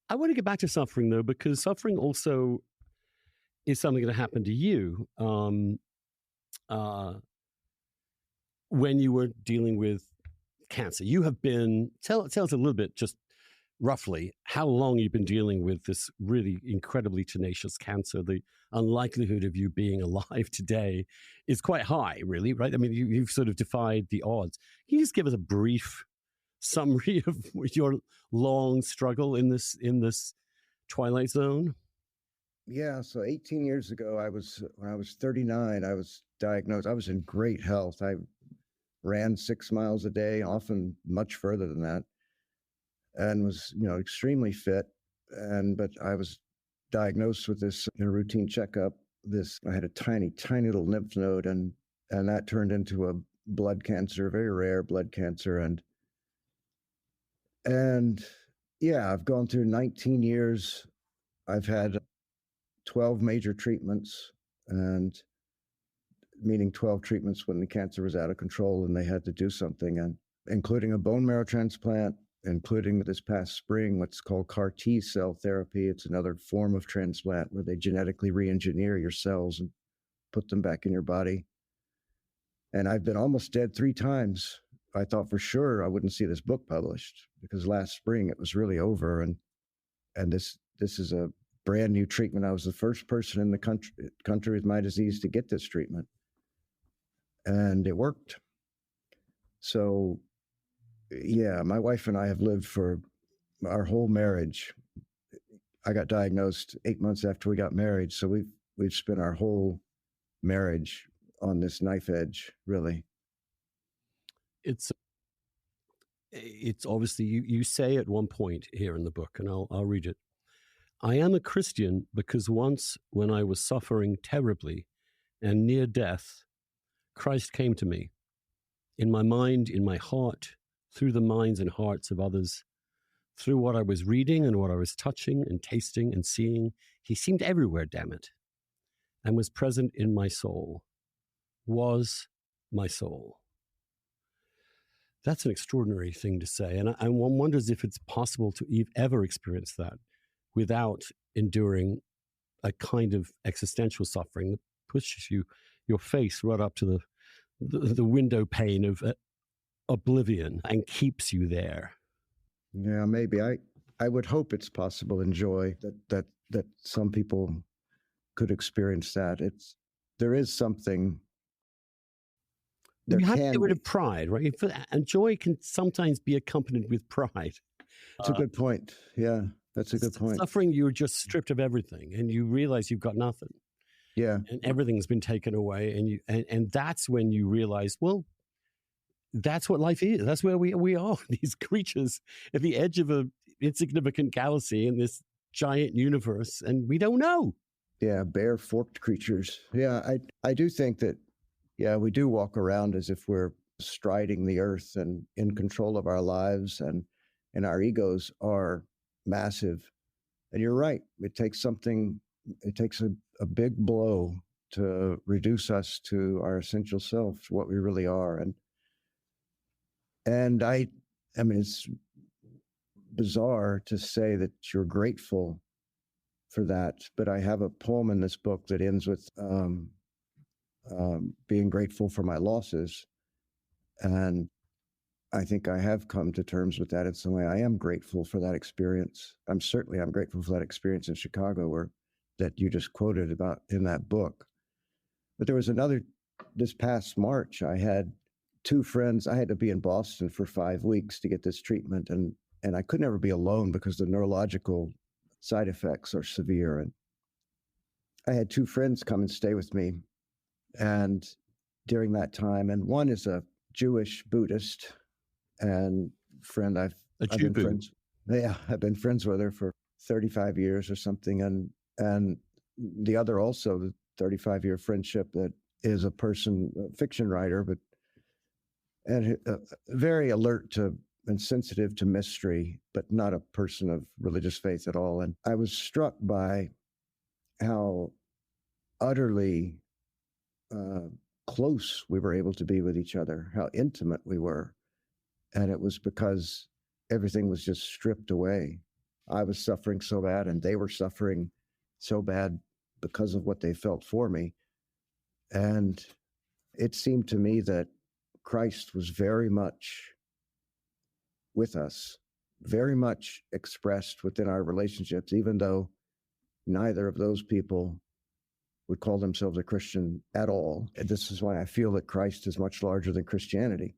I want to get back to suffering though, because suffering also is something that happened to you uh, when you were dealing with cancer. You have been, tell us a little bit, just roughly, how long you've been dealing with this really incredibly tenacious cancer. The unlikelihood of you being alive today is quite high, really, right? I mean, you've sort of defied the odds. Can you just give us a brief summary of your long struggle in this twilight zone? Yeah, so 18 years ago, when I was 39, I was diagnosed. I was in great health. I ran 6 miles a day, often much further than that, and was, extremely fit. But I was diagnosed with this in a routine checkup. I had a tiny, tiny little lymph node, and that turned into a blood cancer, very rare blood cancer, and yeah, I've gone through 19 years. I've had 12 major treatments, and meaning 12 treatments when the cancer was out of control and they had to do something, and including a bone marrow transplant, including this past spring, what's called CAR T cell therapy. It's another form of transplant where they genetically re-engineer your cells and put them back in your body. And I've been almost dead 3 times. I thought for sure I wouldn't see this book published because last spring it was really over. And this is a brand new treatment. I was the first person in the country with my disease to get this treatment, and it worked. So, yeah, my wife and I have lived for our whole marriage. I got diagnosed 8 months after we got married, so we've spent our whole marriage on this knife edge, really. It's obviously, you say at one point here in the book, and I'll read it. I am a Christian because once when I was suffering terribly and near death, Christ came to me. In my mind, in my heart, through the minds and hearts of others, through what I was reading and what I was touching and tasting and seeing, he seemed everywhere, damn it, and was present in my soul, was my soul. That's an extraordinary thing to say. And one wonders if it's possible to ever experience that without enduring a kind of existential suffering that pushes your face right up to the window pane of oblivion and keeps you there. Yeah, maybe. I would hope it's possible in joy that some people could experience that. There is something. You have to get rid of pride, right? And joy can sometimes be accompanied with pride. That's a good point. Yeah, that's a good point. Suffering, you're just stripped of everything, and you realize you've got nothing. Yeah, and everything's been taken away, and that's when you realize, well, that's what life is. That's where we are, these creatures at the edge of an insignificant galaxy in this giant universe, and we don't know. Yeah, bare forked creatures. Yeah, I do think that. Yeah, we do walk around as if we're striding the earth and in control of our lives, and our egos are massive. And you're right. It takes a big blow to reduce us to our essential self, to what we really are. And I mean, it's bizarre to say that you're grateful for that, but I have a poem in this book that ends with being grateful for my losses. And I think I have come to terms with that in some way. I am grateful for that experience. I'm grateful for that experience in Chicago that you just quoted about in that book. But there was this past March, I had 2 friends. I had to be in Boston for 5 weeks to get this treatment. And I could never be alone because the neurological side effects are severe. And I had 2 friends come and stay with me. And during that time, and one is a Jewish Buddhist and friend I've been friends. Yeah, I've been friends with her for 35 years or something. And the other also, the 35-year friendship, that is a fiction writer, and very alert to and sensitive to mystery, but not a person of religious faith at all. And I was struck by how utterly close we were able to be with each other, how intimate we were. And it was because everything was just stripped away. I was suffering so bad and they were suffering so bad because of what they felt for me. And it seemed to me that Christ was very much with us, very much expressed within our relationships, even though neither of those people would call themselves a Christian at all. And this is why I feel that Christ is much larger than Christianity.